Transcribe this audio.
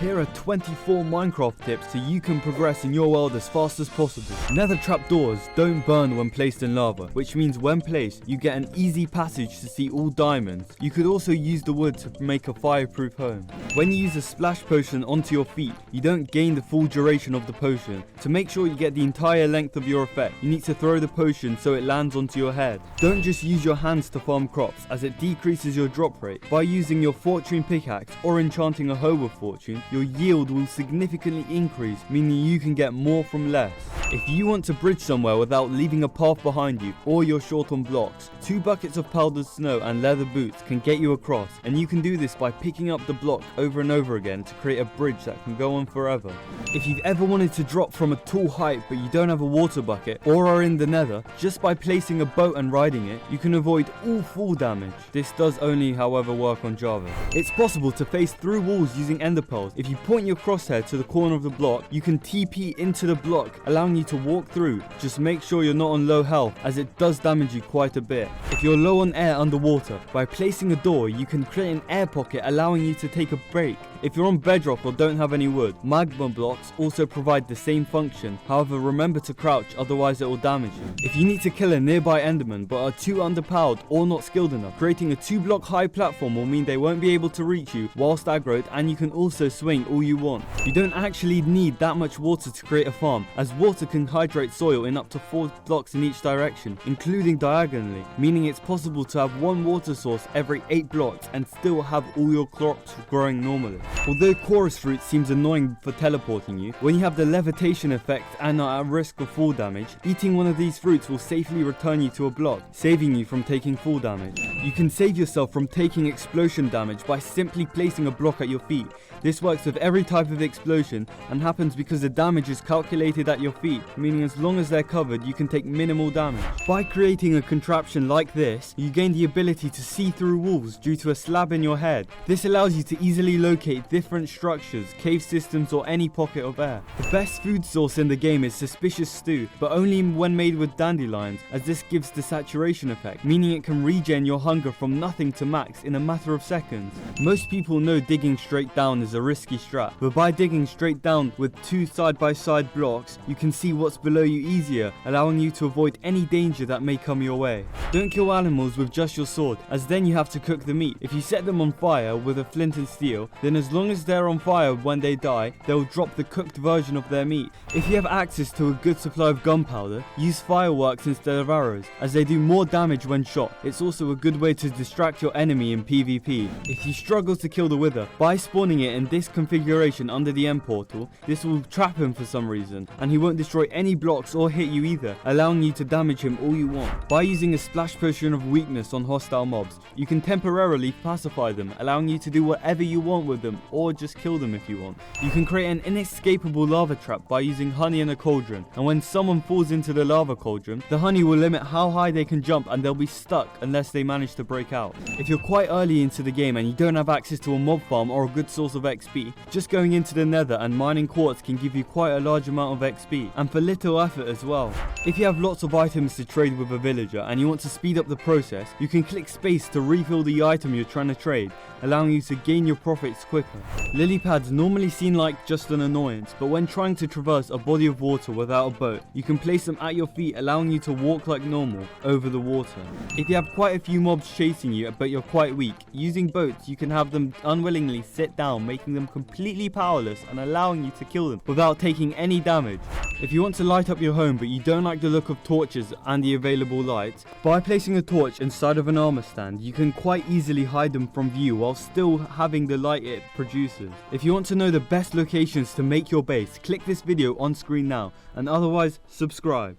Here are 24 Minecraft tips so you can progress in your world as fast as possible. Nether trapdoors don't burn when placed in lava, which means when placed, you get an easy passage to see all diamonds. You could also use the wood to make a fireproof home. When you use a splash potion onto your feet, you don't gain the full duration of the potion. To make sure you get the entire length of your effect, you need to throw the potion so it lands onto your head. Don't just use your hands to farm crops, as it decreases your drop rate. By using your fortune pickaxe or enchanting a hoe with fortune, your yield will significantly increase, meaning you can get more from less. If you want to bridge somewhere without leaving a path behind you, or you're short on blocks, 2 buckets of powdered snow and leather boots can get you across, and you can do this by picking up the block over and over again to create a bridge that can go on forever. If you've ever wanted to drop from a tall height but you don't have a water bucket, or are in the nether, just by placing a boat and riding it, you can avoid all fall damage. This does only, however, work on Java. It's possible to phase through walls using ender pearls. If you point your crosshair to the corner of the block, you can TP into the block, allowing you to walk through. Just make sure you're not on low health, as it does damage you quite a bit. If you're low on air underwater, by placing a door, you can create an air pocket, allowing you to take a break. If you're on bedrock or don't have any wood, magma blocks also provide the same function. However, remember to crouch, otherwise it will damage you. If you need to kill a nearby enderman but are too underpowered or not skilled enough, creating a 2-block high platform will mean they won't be able to reach you whilst aggroed, and you can also swing all you want. You don't actually need that much water to create a farm, as water can hydrate soil in up to 4 blocks in each direction, including diagonally, meaning it's possible to have 1 water source every 8 blocks and still have all your crops growing normally. Although chorus fruit seems annoying for teleporting you, when you have the levitation effect and are at risk of fall damage, eating one of these fruits will safely return you to a block, saving you from taking fall damage. You can save yourself from taking explosion damage by simply placing a block at your feet. This works with every type of explosion and happens because the damage is calculated at your feet, meaning as long as they're covered, you can take minimal damage. By creating a contraption like this, you gain the ability to see through walls due to a slab in your head. This allows you to easily locate different structures, cave systems, or any pocket of air. The best food source in the game is suspicious stew, but only when made with dandelions, as this gives the saturation effect, meaning it can regen your hunger from nothing to max in a matter of seconds. Most people know digging straight down is a risky strat, but by digging straight down with 2 side-by-side blocks, you can see what's below you easier, allowing you to avoid any danger that may come your way. Don't kill animals with just your sword, as then you have to cook the meat. If you set them on fire with a flint and steel, then as long as they're on fire when they die, they'll drop the cooked version of their meat. If you have access to a good supply of gunpowder, use fireworks instead of arrows, as they do more damage when shot. It's also a good way to distract your enemy in PvP. If you struggle to kill the wither, by spawning it in this configuration under the end portal, this will trap him for some reason, and he won't destroy any blocks or hit you either, allowing you to damage him all you want. By using a splash potion of weakness on hostile mobs, you can temporarily pacify them, allowing you to do whatever you want with them, or just kill them if you want. You can create an inescapable lava trap by using honey in a cauldron, and when someone falls into the lava cauldron, the honey will limit how high they can jump and they'll be stuck unless they manage to break out. If you're quite early into the game and you don't have access to a mob farm or a good source of XP, just going into the nether and mining quartz can give you quite a large amount of XP, and for little effort as well. If you have lots of items to trade with a villager and you want to speed up the process, you can click space to refill the item you're trying to trade, allowing you to gain your profits quicker. Lily pads normally seem like just an annoyance, but when trying to traverse a body of water without a boat, you can place them at your feet, allowing you to walk like normal over the water. If you have quite a few mobs chasing you but you're quite weak, using boats you can have them unwillingly sit down, making them completely powerless and allowing you to kill them without taking any damage. If you want to light up your home but you don't like the look of torches and the available lights, by placing a torch inside of an armor stand, you can quite easily hide them from view while still having the light it produces. If you want to know the best locations to make your base, click this video on screen now, and otherwise subscribe.